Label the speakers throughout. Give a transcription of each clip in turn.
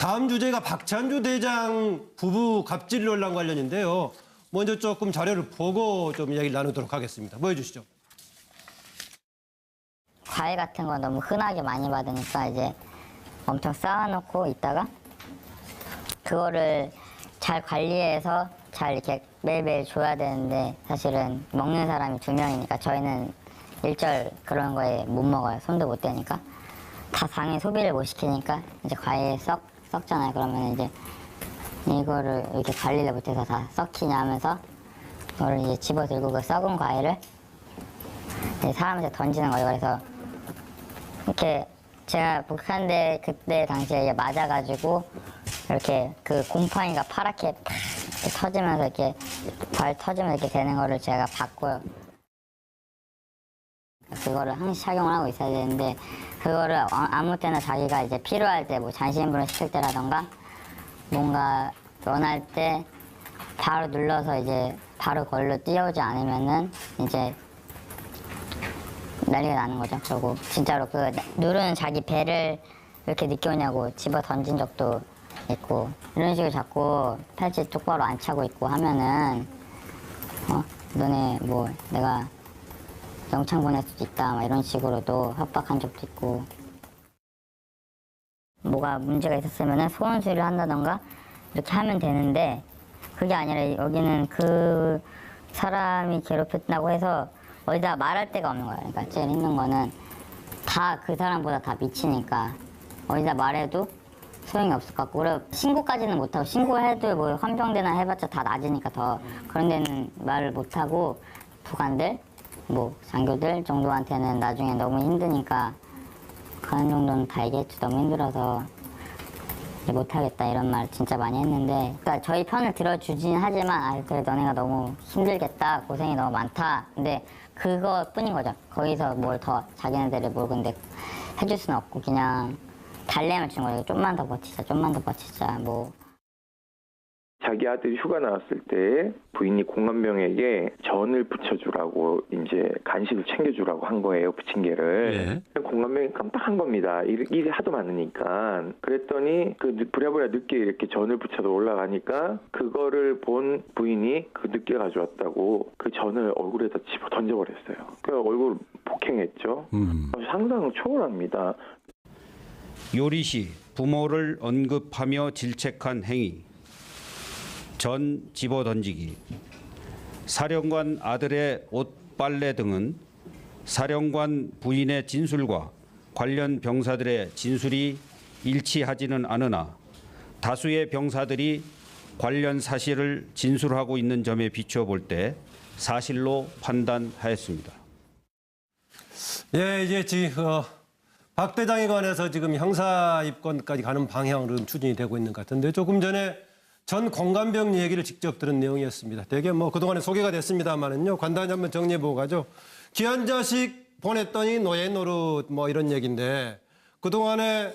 Speaker 1: 다음 주제가 박찬주 대장 부부 갑질 논란 관련인데요. 먼저 조금 자료를 보고 좀 이야기를 나누도록 하겠습니다. 보여주시죠.
Speaker 2: 과일 같은 거 너무 흔하게 많이 받으니까 이제 엄청 쌓아놓고 있다가 그거를 잘 관리해서 잘 이렇게 매일매일 줘야 되는데 사실은 먹는 사람이 2명이니까 저희는 일절 그런 거에 못 먹어요. 손도 못 대니까. 다 당연히 소비를 못 시키니까 이제 과일 썩잖아요. 그러면 이제 이거를 이렇게 관리를 못해서 다 썩히냐 하면서 이거를 이제 집어들고 그 썩은 과일을 사람한테 던지는 거예요. 그래서 이렇게 제가 북한대 그때 당시에 맞아가지고 이렇게 그 곰팡이가 파랗게 팍 이렇게 터지면서 이렇게 발 터지면서 이렇게 되는 거를 제가 봤고요. 그거를 항시 착용을 하고 있어야 되는데 그거를 아무 때나 자기가 이제 필요할 때 뭐 잔시인분을 시킬 때라던가 뭔가 원할 때 바로 눌러서 이제 바로 걸로 뛰어오지 않으면은 이제 난리가 나는 거죠. 그리고 진짜로 그 누르는 자기 배를 왜 이렇게 늦게 오냐고 집어 던진 적도 있고 이런 식으로 자꾸 팔찌 똑바로 안 차고 있고 하면은 너네 뭐 내가 영창 보낼 수도 있다 막 이런 식으로도 협박한 적도 있고 뭐가 문제가 있었으면은 소원 수리를 한다던가 이렇게 하면 되는데 그게 아니라 여기는 그 사람이 괴롭혔다고 해서 어디다 말할 데가 없는 거야. 그러니까 제일 힘든 거는 다 그 사람보다 다 미치니까 어디다 말해도 소용이 없을 것 같고 그리고 신고까지는 못하고 신고해도 뭐 헌병대나 해봤자 다 낮으니까 더 그런 데는 말을 못하고 부관들 뭐 장교들 정도한테는 나중에 너무 힘드니까 그런 정도는 다 얘기했지 너무 힘들어서 못하겠다 이런 말 진짜 많이 했는데 그러니까 저희 편을 들어주긴 하지만 그래 너네가 너무 힘들겠다 고생이 너무 많다 근데 그거뿐인 거죠. 거기서 뭘 더 자기네들이 뭘 근데 해줄 수는 없고 그냥 달래을 준 거예요. 좀만 더 버티자 좀만 더 버티자 뭐
Speaker 3: 자기 아들이 휴가 나왔을 때 부인이 공감병에게 전을 부쳐주라고 이제 간식을 챙겨주라고 한 거예요. 부침개를. 예. 공감병이 깜빡한 겁니다. 일이 하도 많으니까. 그랬더니 그 부랴부랴 늦게 이렇게 전을 부쳐서 올라가니까 그거를 본 부인이 그 늦게 가져왔다고 그 전을 얼굴에다 집어 던져버렸어요. 그 얼굴 폭행했죠. 상상 초월합니다.
Speaker 4: 요리시 부모를 언급하며 질책한 행위. 전 집어 던지기, 사령관 아들의 옷 빨래 등은 사령관 부인의 진술과 관련 병사들의 진술이 일치하지는 않으나 다수의 병사들이 관련 사실을 진술하고 있는 점에 비추어 볼 때 사실로 판단하였습니다.
Speaker 1: 예, 이제 박 대장에 관해서 지금 형사 입건까지 가는 방향으로 추진이 되고 있는 것 같은데 조금 전에 전 공감병 얘기를 직접 들은 내용이었습니다. 되게 뭐 그동안에 소개가 됐습니다만은요. 간단히 한번 정리해보고 가죠. 귀한 자식 보냈더니 노예 노릇 뭐 이런 얘기인데 그동안에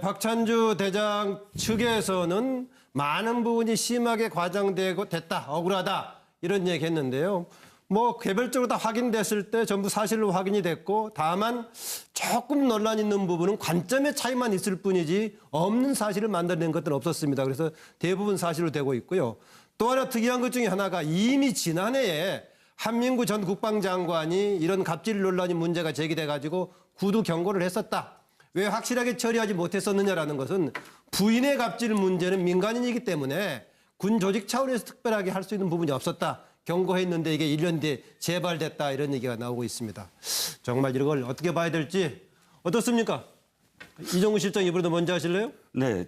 Speaker 1: 박찬주 대장 측에서는 많은 부분이 심하게 과장되고 됐다. 억울하다. 이런 얘기 했는데요. 뭐 개별적으로 다 확인됐을 때 전부 사실로 확인이 됐고 다만 조금 논란 있는 부분은 관점의 차이만 있을 뿐이지 없는 사실을 만들어낸 것들은 없었습니다. 그래서 대부분 사실로 되고 있고요. 또 하나 특이한 것 중에 하나가 이미 지난해에 한민구 전 국방장관이 이런 갑질 논란이 문제가 제기돼가지고 구두 경고를 했었다. 왜 확실하게 처리하지 못했었느냐라는 것은 부인의 갑질 문제는 민간인이기 때문에 군 조직 차원에서 특별하게 할 수 있는 부분이 없었다. 경고했는데 이게 1년 뒤에 재발됐다 이런 얘기가 나오고 있습니다. 정말 이걸 어떻게 봐야 될지 어떻습니까? 이종우 실장 이번에도 먼저 하실래요?
Speaker 5: 네,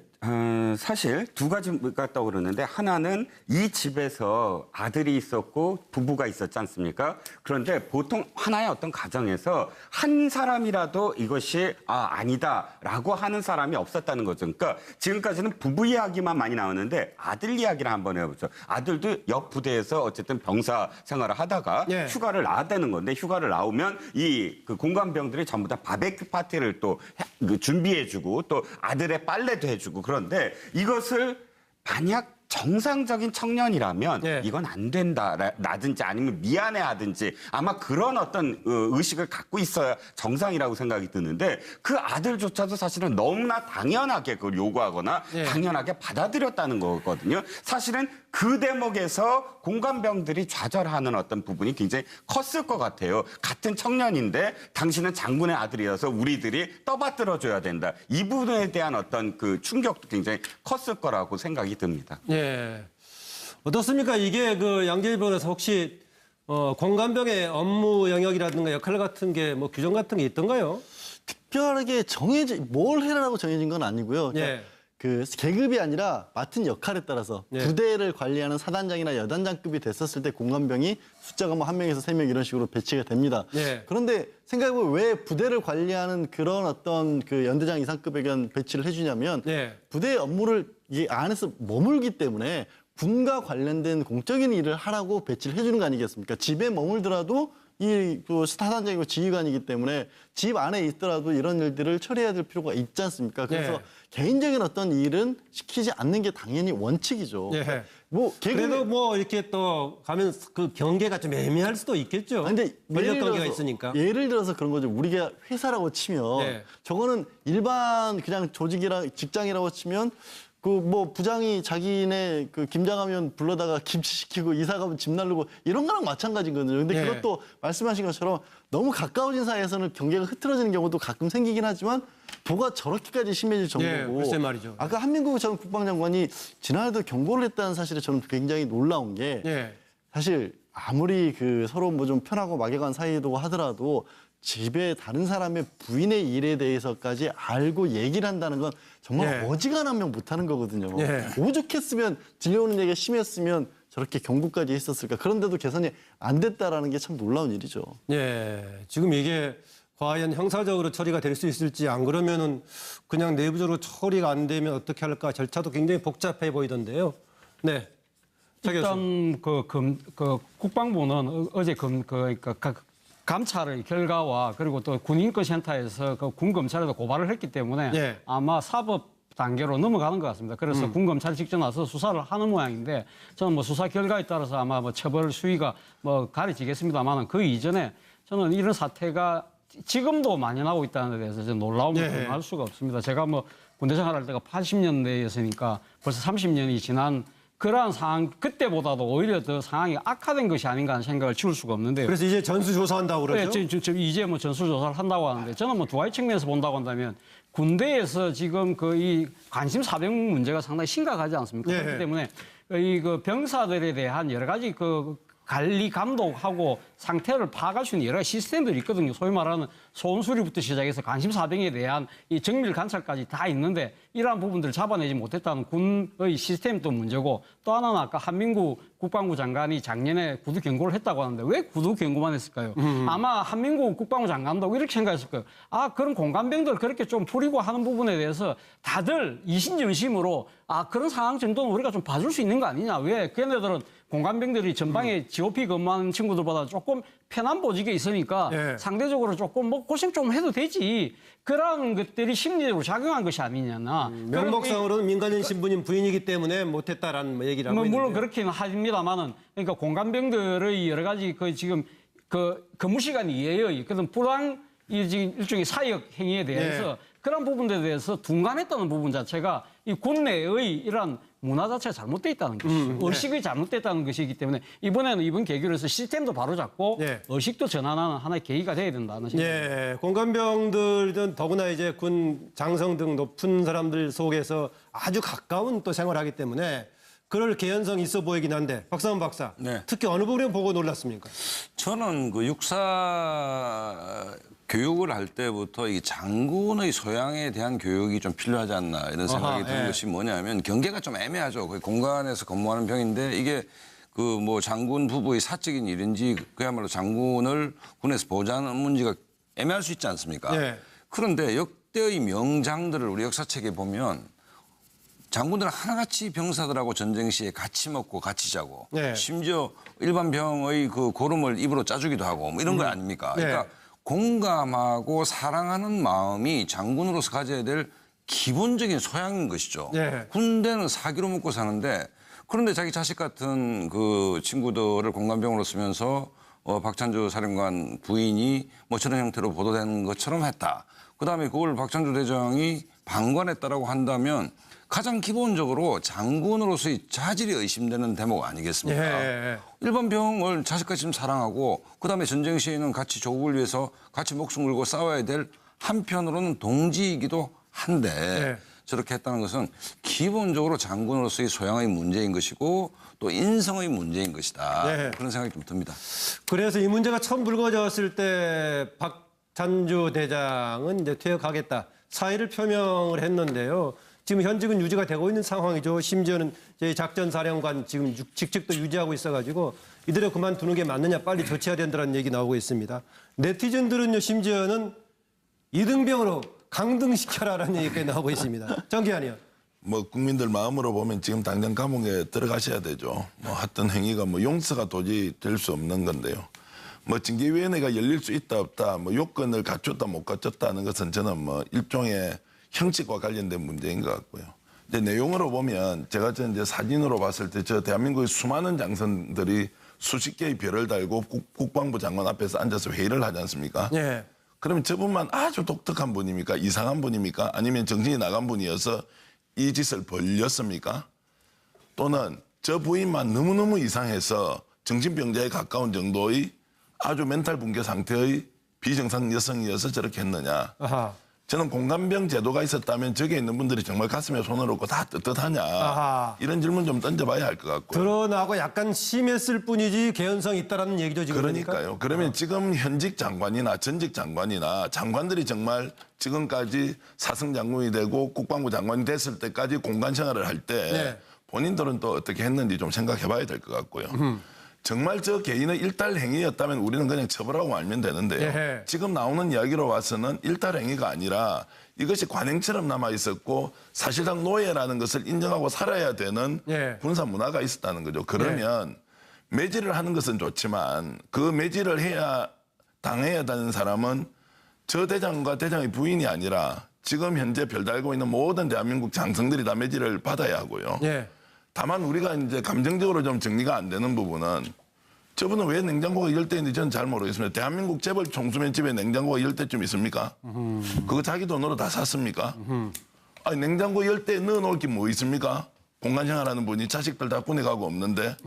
Speaker 5: 사실 두 가지가 떠오르는데 하나는 이 집에서 아들이 있었고 부부가 있었지 않습니까? 그런데 보통 하나의 어떤 가정에서 한 사람이라도 이것이 아니다라고 하는 사람이 없었다는 거죠. 그러니까 지금까지는 부부 이야기만 많이 나오는데 아들 이야기를 한번 해보죠. 아들도 옆 부대에서 어쨌든 병사 생활을 하다가 휴가를 나야 되는 건데 휴가를 나오면 그 공관병들이 전부 다 바베큐 파티를 또 준비해주고 또 아들의 빨래도 해주고 그런데 이것을 만약 정상적인 청년이라면
Speaker 1: 예.
Speaker 5: 이건 안 된다라든지 아니면 미안해하든지 아마 그런 어떤 의식을 갖고 있어야 정상이라고 생각이 드는데 그 아들조차도 사실은 너무나 당연하게 그걸 요구하거나
Speaker 1: 예.
Speaker 5: 당연하게 받아들였다는 거거든요. 사실은 그 대목에서 공감병들이 좌절하는 어떤 부분이 굉장히 컸을 것 같아요. 같은 청년인데 당신은 장군의 아들이어서 우리들이 떠받들어줘야 된다. 이 부분에 대한 어떤 그 충격도 굉장히 컸을 거라고 생각이 듭니다.
Speaker 1: 예. 어떻습니까? 이게 그 양재일 변호사 혹시 공감병의 업무 영역이라든가 역할 같은 게 뭐 규정 같은 게 있던가요?
Speaker 6: 특별하게 뭘 해라라고 정해진 건 아니고요. 그러니까
Speaker 1: 예.
Speaker 6: 그 계급이 아니라 맡은 역할에 따라서
Speaker 1: 예.
Speaker 6: 부대를 관리하는 사단장이나 여단장급이 됐었을 때 공감병이 숫자가 뭐 1명에서 3명 이런 식으로 배치가 됩니다.
Speaker 1: 예.
Speaker 6: 그런데 생각해보면 왜 부대를 관리하는 그런 어떤 그 연대장 이상급에게 배치를 해주냐면
Speaker 1: 예.
Speaker 6: 부대의 업무를 이 안에서 머물기 때문에 군과 관련된 공적인 일을 하라고 배치를 해주는 거 아니겠습니까? 집에 머물더라도 그 사단장이고 지휘관이기 때문에 집 안에 있더라도 이런 일들을 처리해야 될 필요가 있지 않습니까? 그래서
Speaker 1: 네.
Speaker 6: 개인적인 어떤 일은 시키지 않는 게 당연히 원칙이죠.
Speaker 1: 예.
Speaker 6: 뭐
Speaker 1: 그래도 뭐 이렇게 또 가면 그 경계가 좀 애매할 수도 있겠죠.
Speaker 6: 근데
Speaker 1: 권력 관계가 있으니까.
Speaker 6: 예를 들어서 그런 거죠. 우리가 회사라고 치면
Speaker 1: 네.
Speaker 6: 저거는 일반 그냥 조직이랑 직장이라고 치면 그 뭐 부장이 자기네 그 김장하면 불러다가 김치 시키고 이사 가면 집 날르고 이런 거랑 마찬가지인 거거든요. 근데
Speaker 1: 네.
Speaker 6: 그것도 말씀하신 것처럼 너무 가까워진 사이에서는 경계가 흐트러지는 경우도 가끔 생기긴 하지만 도가 저렇게까지 심해질 정도고.
Speaker 1: 글쎄 말이죠.
Speaker 6: 아까 한민구 전 국방장관이 지난해도 경고를 했다는 사실에 저는 굉장히 놀라운 게
Speaker 1: 예.
Speaker 6: 사실 아무리 그 서로 뭐 좀 편하고 막연한 사이라고 하더라도 집에 다른 사람의 부인의 일에 대해서까지 알고 얘기를 한다는 건 정말
Speaker 1: 예.
Speaker 6: 어지간하면 못하는 거거든요.
Speaker 1: 예.
Speaker 6: 오죽했으면 들려오는 얘기가 심했으면 저렇게 경고까지 했었을까. 그런데도 개선이 안 됐다라는 게 참 놀라운 일이죠.
Speaker 1: 예. 지금 이게 과연 형사적으로 처리가 될 수 있을지 안 그러면은 그냥 내부적으로 처리가 안 되면 어떻게 할까 절차도 굉장히 복잡해 보이던데요. 네. 차 교수님.
Speaker 7: 일단 그 국방부는 어제 감찰의 결과와 그리고 또 군인권센터에서 그 군검찰에도 고발을 했기 때문에
Speaker 1: 예.
Speaker 7: 아마 사법 단계로 넘어가는 것 같습니다. 그래서 군검찰이 직접 나서 수사를 하는 모양인데 저는 뭐 수사 결과에 따라서 아마 뭐 처벌 수위가 뭐 가려지겠습니다만은 그 이전에 저는 이런 사태가 지금도 만연하고 있다는 데 대해서 저는 놀라움을
Speaker 1: 예.
Speaker 7: 금할 수가 없습니다. 제가 뭐 군대 생활할 때가 80년대였으니까 벌써 30년이 지난 그러한 상황, 그때보다도 오히려 더 상황이 악화된 것이 아닌가 하는 생각을 지울 수가 없는데요.
Speaker 1: 그래서 이제 전수조사한다고 그러죠?
Speaker 7: 이제 뭐 전수조사를 한다고 하는데 저는 뭐 두 가지 측면에서 본다고 한다면 군대에서 지금 그 이 관심 사병 문제가 상당히 심각하지 않습니까?
Speaker 1: 네.
Speaker 7: 그렇기 때문에 그 병사들에 대한 여러 가지 그 관리 감독하고 상태를 파악할 수 있는 여러 가지 시스템들이 있거든요. 소위 말하는 소원수리부터 시작해서 관심사병에 대한 이 정밀 관찰까지 다 있는데 이러한 부분들을 잡아내지 못했다는 군의 시스템도 문제고 또 하나는 아까 한민구 국방부 장관이 작년에 구두 경고를 했다고 하는데 왜 구두 경고만 했을까요? 아마 한민구 국방부 장관도 이렇게 생각했을 거예요. 아, 그런 공감병들 그렇게 좀 풀이고 하는 부분에 대해서 다들 이신전심으로 아, 그런 상황 정도는 우리가 좀 봐줄 수 있는 거 아니냐. 왜? 걔네들은 공감병들이 전방에 GOP 근무하는 친구들보다 조금 편한 보직에 있으니까
Speaker 1: 예.
Speaker 7: 상대적으로 조금 뭐 고생 좀 해도 되지. 그런 것들이 심리적으로 작용한 것이 아니냐나.
Speaker 1: 명목상으로는 민간인 신분인 부인이기 때문에 못했다라는 얘기를 하고 있는데요.
Speaker 7: 물론 그렇긴 합니다만은 그러니까 공감병들의 여러 가지 그 지금 그 근무 시간 이외의 그런 불황 일종의 사역 행위에 대해서
Speaker 1: 네.
Speaker 7: 그런 부분들에 대해서 둔감했다는 부분 자체가 이 군내의 이런 문화 자체가 잘못돼 있다는 것이죠. 의식이 잘못됐다는 것이기 때문에 이번에는 이번 계기로 해서 시스템도 바로잡고
Speaker 1: 네.
Speaker 7: 의식도 전환하는 하나의 계기가 돼야 된다는 생각입니다.
Speaker 1: 예, 공감병들은 더구나 이제 군 장성 등 높은 사람들 속에서 아주 가까운 또 생활하기 때문에 그럴 개연성이 있어 보이긴 한데 박사원 박사,
Speaker 8: 네.
Speaker 1: 특히 어느 부분에 보고 놀랐습니까?
Speaker 8: 저는 그 육사 교육을 할 때부터 이 장군의 소양에 대한 교육이 좀 필요하지 않나 이런 생각이 드는
Speaker 1: 예.
Speaker 8: 것이 뭐냐면 경계가 좀 애매하죠. 그 공간에서 근무하는 병인데 이게 그 뭐 장군 부부의 사적인 일인지 그야말로 장군을 군에서 보좌하는 문제가 애매할 수 있지 않습니까?
Speaker 1: 예.
Speaker 8: 그런데 역대의 명장들을 우리 역사책에 보면 장군들은 하나같이 병사들하고 전쟁 시에 같이 먹고 같이 자고
Speaker 1: 네.
Speaker 8: 심지어 일반 병의 그 고름을 입으로 짜주기도 하고 뭐 이런 거 아닙니까?
Speaker 1: 네.
Speaker 8: 그러니까 공감하고 사랑하는 마음이 장군으로서 가져야 될 기본적인 소양인 것이죠.
Speaker 1: 네.
Speaker 8: 군대는 사기로 먹고 사는데 그런데 자기 자식 같은 그 친구들을 공감병으로 쓰면서 박찬주 사령관 부인이 뭐 저런 형태로 보도된 것처럼 했다. 그다음에 그걸 박찬주 대장이 방관했다라고 한다면 가장 기본적으로 장군으로서의 자질이 의심되는 대목 아니겠습니까?
Speaker 1: 예.
Speaker 8: 일반 병을 자식같이 좀 사랑하고 그다음에 전쟁 시에는 같이 조국을 위해서 같이 목숨 걸고 싸워야 될 한편으로는 동지이기도 한데
Speaker 1: 예.
Speaker 8: 저렇게 했다는 것은 기본적으로 장군으로서의 소양의 문제인 것이고 또 인성의 문제인 것이다.
Speaker 1: 예.
Speaker 8: 그런 생각이 좀 듭니다.
Speaker 1: 그래서 이 문제가 처음 불거졌을 때 박찬주 대장은 이제 퇴역하겠다 사의를 표명을 했는데요. 지금 현직은 유지가 되고 있는 상황이죠. 심지어는 저희 작전사령관 지금 직책도 유지하고 있어가지고 이대로 그만두는 게 맞느냐 빨리 조치해야 된다는 얘기 나오고 있습니다. 네티즌들은요 심지어는 이등병으로 강등시켜라라는 얘기가 나오고 있습니다. 정기환이요.
Speaker 9: 뭐 국민들 마음으로 보면 지금 당장 감옥에 들어가셔야 되죠. 뭐 했던 행위가 뭐 용서가 도저히 될 수 없는 건데요. 뭐 징계위원회가 열릴 수 있다 없다, 뭐 요건을 갖췄다 못 갖췄다 하는 것은 저는 뭐 일종의 형식과 관련된 문제인 것 같고요. 이제 내용으로 보면 제가 이제 사진으로 봤을 때 저 대한민국의 수많은 장성들이 수십 개의 별을 달고 국방부 장관 앞에서 앉아서 회의를 하지 않습니까?
Speaker 1: 예.
Speaker 9: 그러면 저분만 아주 독특한 분입니까? 이상한 분입니까? 아니면 정신이 나간 분이어서 이 짓을 벌렸습니까? 또는 저 부인만 너무너무 이상해서 정신병자에 가까운 정도의 아주 멘탈 붕괴 상태의 비정상 여성이어서 저렇게 했느냐.
Speaker 1: 아하.
Speaker 9: 저는 공감병 제도가 있었다면 저기에 있는 분들이 정말 가슴에 손을 얹고 다 떳떳하냐.
Speaker 1: 아하.
Speaker 9: 이런 질문 좀 던져봐야 할 것 같고요.
Speaker 1: 드러나고 약간 심했을 뿐이지 개연성이 있다라는 얘기죠 지금.
Speaker 9: 그러니까요. 그러면 지금 현직 장관이나 전직 장관이나 장관들이 정말 지금까지 사승 장군이 되고 국방부 장관이 됐을 때까지 공간 생활을 할 때
Speaker 1: 네.
Speaker 9: 본인들은 또 어떻게 했는지 좀 생각해봐야 될 것 같고요. 정말 저 개인의 일탈 행위였다면 우리는 그냥 처벌하고 말면 되는데요.
Speaker 1: 예.
Speaker 9: 지금 나오는 이야기로 봐서는 일탈 행위가 아니라 이것이 관행처럼 남아 있었고 사실상 노예라는 것을 인정하고 살아야 되는
Speaker 1: 예.
Speaker 9: 군사 문화가 있었다는 거죠. 그러면 매질을 하는 것은 좋지만 그 매질을 당해야 되는 사람은 저 대장과 대장의 부인이 아니라 지금 현재 별 달고 있는 모든 대한민국 장성들이 다 매질을 받아야 하고요.
Speaker 1: 예.
Speaker 9: 다만 우리가 이제 감정적으로 좀 정리가 안 되는 부분은 저분은 왜 냉장고가 10대인지 저는 잘 모르겠습니다. 대한민국 재벌 총수면 집에 냉장고가 10대쯤 있습니까? 그거 자기 돈으로 다 샀습니까? 아니, 냉장고 10대 넣어놓을 게 뭐 있습니까? 공간 생활하는 분이 자식들 다 군에 가고 없는데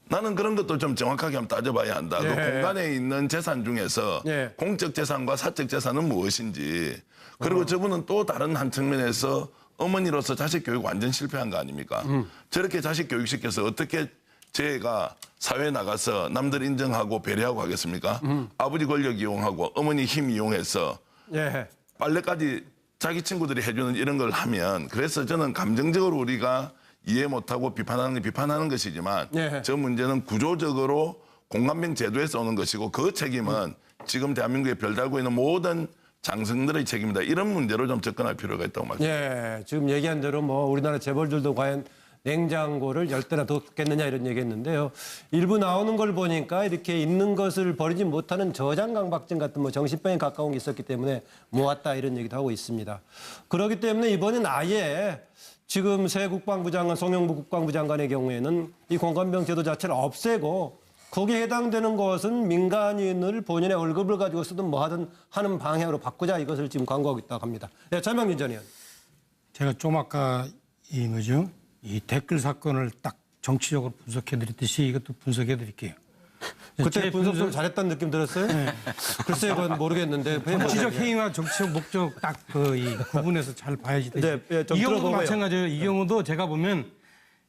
Speaker 9: 나는 그런 것도 좀 정확하게 한번 따져봐야 한다.
Speaker 1: 예.
Speaker 9: 그 공간에 있는 재산 중에서
Speaker 1: 예. 공적
Speaker 9: 재산과 사적 재산은 무엇인지 그리고 저분은 또 다른 한 측면에서 어머니로서 자식 교육 완전 실패한 거 아닙니까? 저렇게 자식 교육시켜서 어떻게 제가 사회에 나가서 남들 인정하고 배려하고 하겠습니까? 아버지 권력 이용하고 어머니 힘 이용해서
Speaker 1: 예.
Speaker 9: 빨래까지 자기 친구들이 해주는 이런 걸 하면 그래서 저는 감정적으로 우리가 이해 못하고 비판하는 것이지만
Speaker 1: 예.
Speaker 9: 저 문제는 구조적으로 공감병 제도에서 오는 것이고 그 책임은 지금 대한민국에 별 달고 있는 모든 장성들의 책임이다. 이런 문제로 좀 접근할 필요가 있다고 말씀드립니다.
Speaker 1: 예, 지금 얘기한 대로 뭐 우리나라 재벌들도 과연 냉장고를 10대나 뒀겠느냐 이런 얘기했는데요. 일부 나오는 걸 보니까 이렇게 있는 것을 버리지 못하는 저장강박증 같은 뭐 정신병에 가까운 게 있었기 때문에 모았다 이런 얘기도 하고 있습니다. 그렇기 때문에 이번엔 아예 지금 새 국방부 장관, 송영무 국방부 장관의 경우에는 이 공감병 제도 자체를 없애고 거기에 해당되는 것은 민간인을 본인의 월급을 가지고 쓰든 뭐 하든 하는 방향으로 바꾸자 이것을 지금 광고하고 있다고 합니다. 네, 전명진 전 의원.
Speaker 10: 제가 좀 아까 이 댓글 사건을 딱 정치적으로 분석해드렸듯이 이것도 분석해드릴게요.
Speaker 1: 그때 분석 좀 잘했다는 느낌 들었어요?
Speaker 10: 네.
Speaker 1: 글쎄요, 그건 모르겠는데.
Speaker 10: 정치적 행위와 정치적 목적 딱 이 구분해서 잘 봐야지 되죠.
Speaker 1: 네, 좀
Speaker 10: 이 경우도
Speaker 1: 들어보고요.
Speaker 10: 마찬가지예요. 이 경우도 제가 보면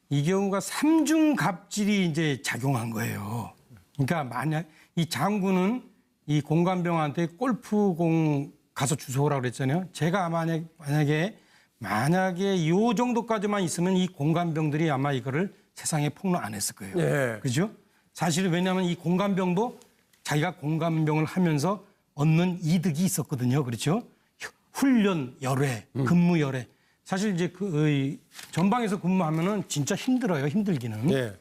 Speaker 10: 이 경우가 삼중 갑질이 이제 작용한 거예요. 그러니까 만약 이 장군은 이 공감병한테 골프공 가서 주워오라고 그랬잖아요. 제가 만약에 이 정도까지만 있으면 이 공감병들이 아마 이거를 세상에 폭로 안 했을 거예요.
Speaker 1: 예.
Speaker 10: 그죠? 사실은 왜냐하면 이 공감병도 자기가 공감병을 하면서 얻는 이득이 있었거든요. 그렇죠? 훈련 열애, 근무 열애. 사실 이제 이 전방에서 근무하면은 진짜 힘들어요. 힘들기는.
Speaker 1: 예.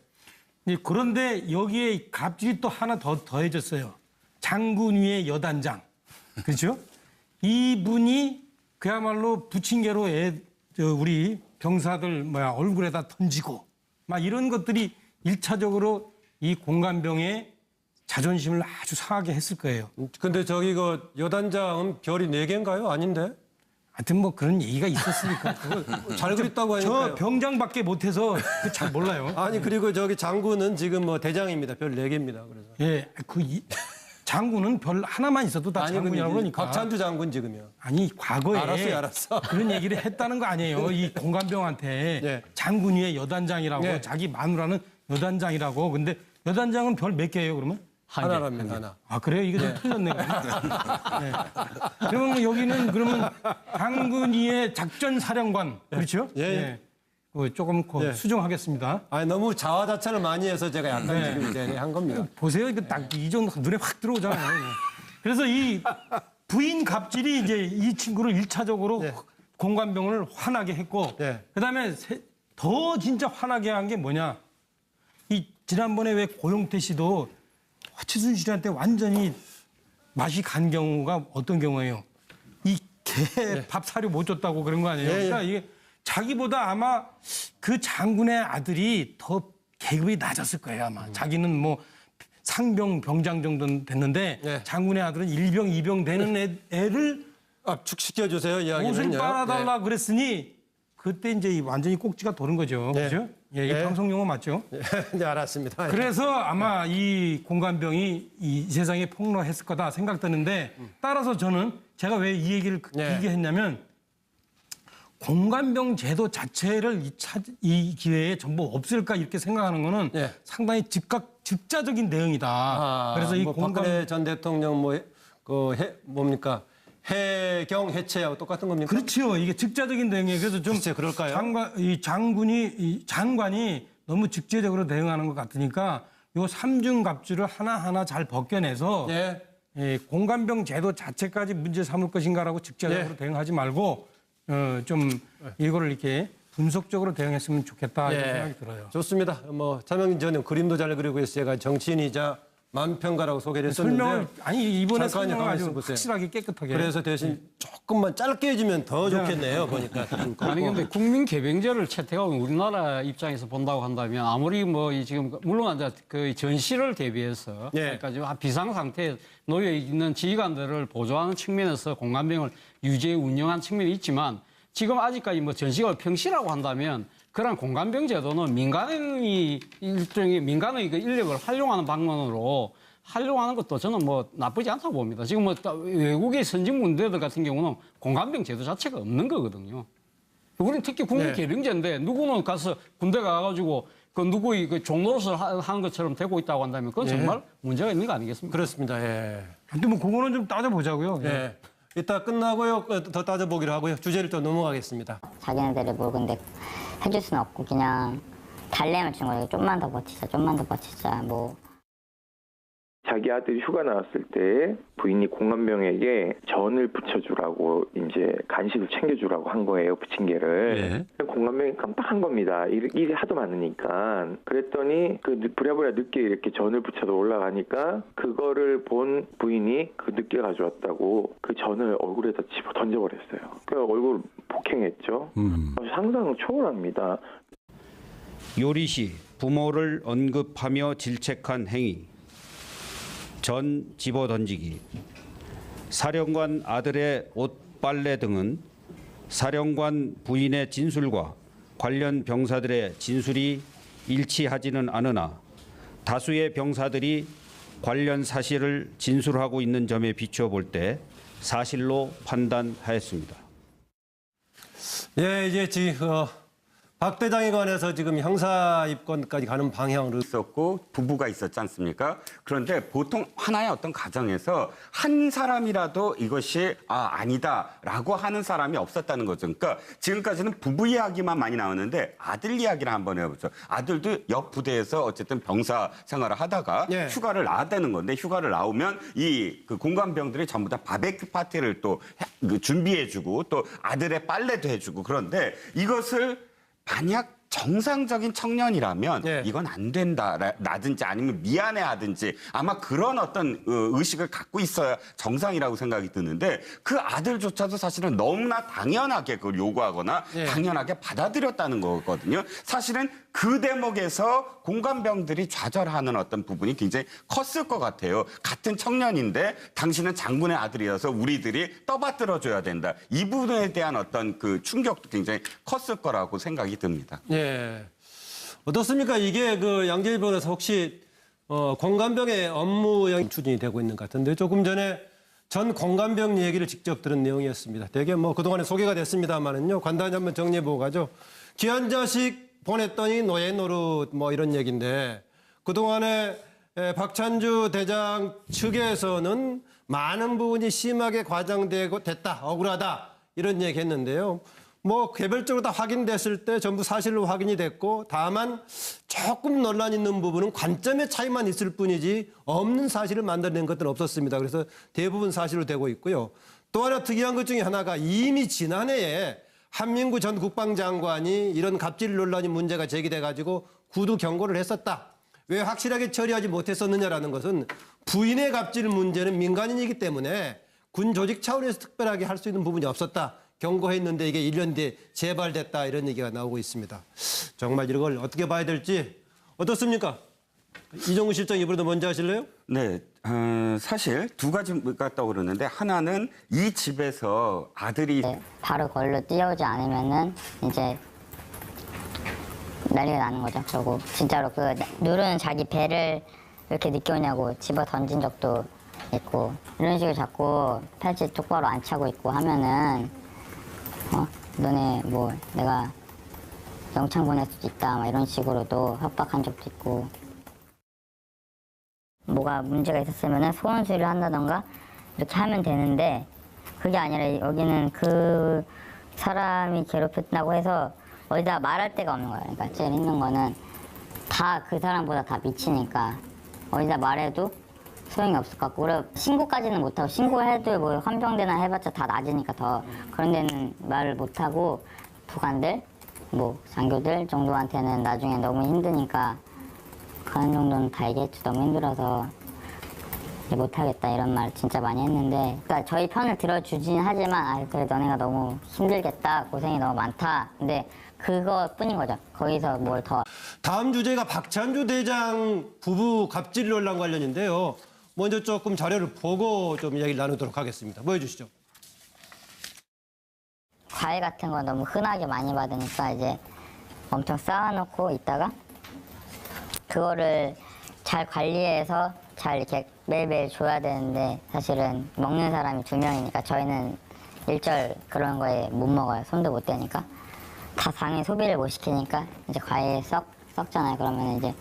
Speaker 10: 그런데 여기에 갑질이 또 하나 더 더해졌어요. 장군 위의 여단장. 그렇죠? 이분이 그야말로 부침개로 우리 병사들 얼굴에다 던지고 막 이런 것들이 일차적으로 이 공관병의 자존심을 아주 상하게 했을 거예요.
Speaker 1: 근데 저기 그 여단장은 별이 4개인가요? 아닌데?
Speaker 10: 하여튼 뭐 그런 얘기가 있었으니까 그걸
Speaker 1: 잘 그렸다고 하니까요.
Speaker 10: 저 병장밖에 못해서 잘 몰라요.
Speaker 1: 아니 그리고 저기 장군은 지금 뭐 대장입니다. 별 4개입니다. 그래서.
Speaker 10: 예, 장군은 별 하나만 있어도 다
Speaker 1: 아니
Speaker 10: 장군이라고
Speaker 1: 근데
Speaker 10: 그러니까.
Speaker 1: 박찬주 장군 지금요.
Speaker 10: 아니 과거에
Speaker 1: 알았어.
Speaker 10: 그런 얘기를 했다는 거 아니에요. 이 공관병한테
Speaker 1: 네.
Speaker 10: 장군 위에 여단장이라고
Speaker 1: 네.
Speaker 10: 자기 마누라는 여단장이라고. 근데 여단장은 별 몇 개예요 그러면?
Speaker 1: 하나랍니다. 하나.
Speaker 10: 아 그래요? 이게 좀 틀렸네. 네. 그러면 여기는 그러면 장군위의 작전사령관 그렇죠?
Speaker 1: 예.
Speaker 10: 예. 조금
Speaker 1: 예.
Speaker 10: 수정하겠습니다.
Speaker 1: 아니 너무 자화자찬을 많이 해서 제가 약간
Speaker 10: 네.
Speaker 1: 지금 이제 한 겁니다.
Speaker 10: 보세요. 이거 딱 이 정도 눈에 확 들어오잖아요. 예. 그래서 이 부인 갑질이 이제 이 친구를 일차적으로
Speaker 1: 네.
Speaker 10: 공관병을 화나게 했고
Speaker 1: 네.
Speaker 10: 그다음에 더 진짜 화나게 한 게 뭐냐? 이 지난번에 왜 고용태 씨도 최순실한테 완전히 맛이 간 경우가 어떤 경우예요? 이 개 밥 사료 못 줬다고 그런 거 아니에요?
Speaker 1: 예, 예.
Speaker 10: 그러니까 이게 자기보다 아마 그 장군의 아들이 더 계급이 낮았을 거예요 아마. 자기는 뭐 상병 병장 정도는 됐는데
Speaker 1: 예.
Speaker 10: 장군의 아들은 1병 2병 되는 애를
Speaker 1: 압축시켜 주세요. 이야기는요.
Speaker 10: 옷을 빨아달라
Speaker 1: 네.
Speaker 10: 그랬으니 그때 이제 완전히 꼭지가 도는 거죠.
Speaker 1: 네.
Speaker 10: 그죠? 예, 이
Speaker 1: 네.
Speaker 10: 방송 용어 맞죠?
Speaker 1: 네, 알았습니다.
Speaker 10: 그래서 아마 이 공관병이 이 세상에 폭로했을 거다 생각되는데 따라서 저는 제가 왜 이 얘기를
Speaker 1: 네.
Speaker 10: 길게 했냐면 공관병 제도 자체를 이 기회에 전부 없을까 이렇게 생각하는 거는
Speaker 1: 네.
Speaker 10: 상당히 즉자적인 대응이다. 그래서 이
Speaker 1: 뭐 박근혜 전 대통령 뭡니까 해경 해체하고 똑같은 겁니까?
Speaker 10: 그렇죠. 이게 즉자적인 대응이에요. 그래서 좀
Speaker 1: 글쎄, 그럴까요?
Speaker 10: 장관이 너무 직接적으로 대응하는 것 같으니까 요 삼중갑주를 하나하나 잘 벗겨내서
Speaker 1: 예.
Speaker 10: 예, 공관병 제도 자체까지 문제 삼을 것인가라고 직접적으로
Speaker 1: 예.
Speaker 10: 대응하지 말고 좀 이거를 이렇게 분석적으로 대응했으면 좋겠다 이런 생각이 들어요.
Speaker 1: 좋습니다. 뭐 차명진 전님 그림도 잘 그리고 있어서 제가 정치인이자 만평가라고 소개를 했었는데
Speaker 10: 설명을 아니 이번에
Speaker 1: 잠깐요,
Speaker 10: 설명을
Speaker 1: 가만히
Speaker 10: 아주
Speaker 1: 있어보세요.
Speaker 10: 확실하게 깨끗하게.
Speaker 1: 그래서 대신 조금만 짧게 해주면 더 좋겠네요. 보니까.
Speaker 7: 아니 근데 국민 개병제를 채택하고 우리나라 입장에서 본다고 한다면 아무리 뭐 지금 물론 이제 그 전시를 대비해서
Speaker 1: 예.
Speaker 7: 그러니까 지금 비상 상태에 놓여 있는 지휘관들을 보조하는 측면에서 공관병을 유지해 운영한 측면이 있지만 지금 아직까지 뭐 전시가 평시라고 한다면 그런 공관병 제도는 민간의 그 인력을 활용하는 방면으로 활용하는 것도 저는 뭐 나쁘지 않다고 봅니다. 지금 뭐 외국의 선진 군대들 같은 경우는 공관병 제도 자체가 없는 거거든요. 우리는 특히 국민 개병제인데 누구는 가서 군대 가가지고 그 누구의 그 종노릇을 하는 것처럼 되고 있다고 한다면 그건 정말 문제가 있는 거 아니겠습니까?
Speaker 1: 그렇습니다. 예.
Speaker 10: 근데 뭐 그거는 좀 따져보자고요.
Speaker 1: 예. 이따 끝나고요. 더 따져보기로 하고요. 주제를 또 넘어가겠습니다.
Speaker 2: 자기네들이 뭘 근데 해줄 수는 없고 그냥 달래면 준 거예요. 좀만 더 버티자 뭐.
Speaker 3: 자기 아들이 휴가 나왔을 때 부인이 공관병에게 전을 부쳐주라고 이제 간식을 챙겨주라고 한 거예요. 부침개를. 공관병이 깜빡한 겁니다. 일이 하도 많으니까. 그랬더니 부랴부랴 늦게 이렇게 전을 부쳐서 올라가니까 그거를 본 부인이 그 늦게 가져왔다고 그 전을 얼굴에다 집어 던져버렸어요. 그 얼굴 폭행했죠. 상상 초월합니다.
Speaker 4: 요리시 부모를 언급하며 질책한 행위, 전 집어 던지기, 사령관 아들의 옷 빨래 등은 사령관 부인의 진술과 관련 병사들의 진술이 일치하지는 않으나 다수의 병사들이 관련 사실을 진술하고 있는 점에 비추어 볼 때 사실로 판단하였습니다.
Speaker 1: 예, 이제 박 대장에 관해서 지금 형사 입건까지 가는 방향으로
Speaker 5: 있었고 부부가 있었지 않습니까? 그런데 보통 하나의 어떤 가정에서 한 사람이라도 이것이 아니다라고 하는 사람이 없었다는 거죠. 그러니까 지금까지는 부부 이야기만 많이 나오는데 아들 이야기를 한번 해보죠. 아들도 옆 부대에서 어쨌든 병사 생활을 하다가
Speaker 1: 예.
Speaker 5: 휴가를 나왔다는 건데 휴가를 나오면 그 공관병들이 전부 다 바베큐 파티를 또 준비해주고 또 아들의 빨래도 해주고 그런데 이것을 만약 정상적인 청년이라면
Speaker 1: 예.
Speaker 5: 이건 안 된다라든지 아니면 미안해하든지 아마 그런 어떤 의식을 갖고 있어야 정상이라고 생각이 드는데 그 아들조차도 사실은 너무나 당연하게 그걸 요구하거나
Speaker 1: 예.
Speaker 5: 당연하게 받아들였다는 거거든요. 사실은 그 대목에서 공감병들이 좌절하는 어떤 부분이 굉장히 컸을 것 같아요. 같은 청년인데 당신은 장군의 아들이어서 우리들이 떠받들어줘야 된다. 이 부분에 대한 어떤 그 충격도 굉장히 컸을 거라고 생각이 듭니다.
Speaker 1: 예. 어떻습니까? 이게 그 양재일 변호사 혹시 공감병의 업무형 추진이 되고 있는 것 같은데 조금 전에 전 공감병 얘기를 직접 들은 내용이었습니다. 되게 뭐 그동안에 소개가 됐습니다만은요. 간단히 한번 정리해보고 가죠. 귀한 자식 보냈더니 노예 노릇 뭐 이런 얘기인데 그동안에 박찬주 대장 측에서는 많은 부분이 심하게 과장되고 됐다, 억울하다 이런 얘기 했는데요. 뭐 개별적으로 다 확인됐을 때 전부 사실로 확인이 됐고 다만 조금 논란 있는 부분은 관점의 차이만 있을 뿐이지 없는 사실을 만들어낸 것들은 없었습니다. 그래서 대부분 사실로 되고 있고요. 또 하나 특이한 것 중에 하나가 이미 지난해에 한민구 전 국방장관이 이런 갑질 논란이 문제가 제기돼가지고 구두 경고를 했었다. 왜 확실하게 처리하지 못했었느냐라는 것은 부인의 갑질 문제는 민간인이기 때문에 군 조직 차원에서 특별하게 할 수 있는 부분이 없었다. 경고했는데 이게 1년 뒤에 재발됐다 이런 얘기가 나오고 있습니다. 정말 이걸 어떻게 봐야 될지 어떻습니까? 이종우 실장 이번에도 먼저 하실래요?
Speaker 5: 네, 사실 두 가지가 떠오르는데 하나는 이 집에서 아들이
Speaker 2: 바로 걸로 뛰어오지 않으면은 이제 난리가 나는 거죠. 그리고 진짜로 그 누르는 자기 배를 이렇게 늦게 오냐고 집어 던진 적도 있고 이런 식으로 자꾸 팔찌 똑바로 안 차고 있고 하면은 너네 뭐 내가 영창 보낼 수도 있다 막 이런 식으로도 협박한 적도 있고 뭐가 문제가 있었으면은 소원 수리를 한다던가 이렇게 하면 되는데 그게 아니라 여기는 그 사람이 괴롭혔다고 해서 어디다 말할 데가 없는 거예요. 그러니까 제일 힘든 거는 다 그 사람보다 다 미치니까 어디다 말해도 소용이 없을 것 같고 그리고 신고까지는 못하고 신고해도 뭐 헌병대나 해봤자 다 낮으니까 더 그런 데는 말을 못하고 부관들 뭐 장교들 정도한테는 나중에 너무 힘드니까 그런 정도는 다 얘기했죠. 너무 힘들어서 못하겠다 이런 말 진짜 많이 했는데 그러니까 저희 편을 들어주긴 하지만 그래 너네가 너무 힘들겠다 고생이 너무 많다 근데 그것뿐인 거죠. 거기서 뭘 더
Speaker 1: 다음 주제가 박찬주 대장 부부 갑질 논란 관련인데요. 먼저 조금 자료를 보고 좀 이야기를 나누도록 하겠습니다. 보여주시죠.
Speaker 2: 과일 같은 거 너무 흔하게 많이 받으니까 이제 엄청 쌓아놓고 있다가 그거를 잘 관리해서 잘 이렇게 매일매일 줘야 되는데 사실은 먹는 사람이 2명이니까 저희는 일절 그런 거에 못 먹어요. 손도 못 대니까 다 당연히 소비를 못 시키니까 이제 과일 썩잖아요. 그러면 이제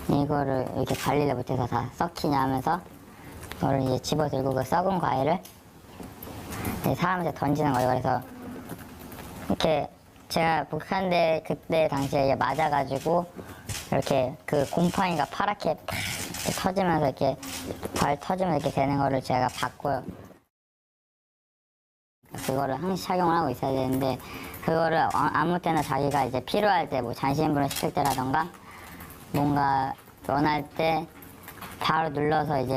Speaker 2: 이거를 이렇게 관리를 못해서 다 썩히냐 하면서 그거를 이제 집어들고 그 썩은 과일을 사람한테 던지는 거예요. 그래서 이렇게 제가 북한대 그때 당시에 이제 맞아가지고 이렇게 그 곰팡이가 파랗게 팍 이렇게 터지면서 이렇게 발 터지면서 이렇게 되는 거를 제가 봤고요. 그거를 항시 착용을 하고 있어야 되는데 그거를 아무 때나 자기가 이제 필요할 때 뭐 잔시인분을 시킬 때라던가 뭔가 원할 때 바로 눌러서 이제